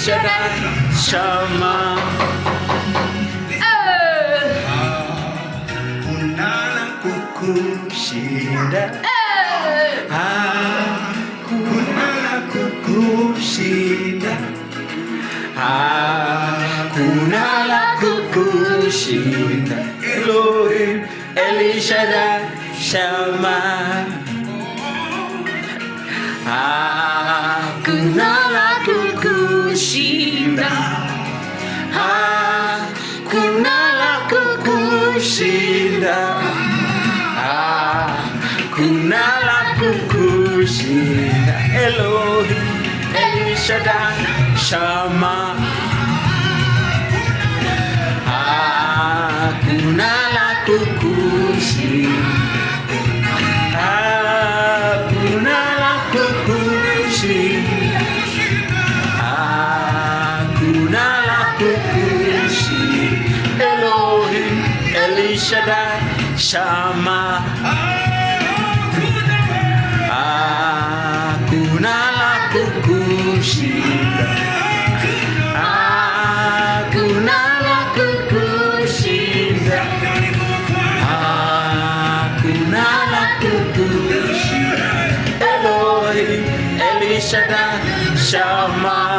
Shaddai, Shama. Kunala kukushinda. Kunala kukushinda. Kunala kukushinda. Elohim, El Shaddai, Shama. Kunala kukushinda. Kunala kukushinda. Kunala kukushinda. Elohim, El Shaddai, Shama. Kunala kukushinda. Kunala kukushinda. Kunala kukushinda. Elohim, El Shaddai, Shama. Kunala kukushinda. Kunala kukushinda. Kunala kukushinda. Elohim, El Shaddai, Shama.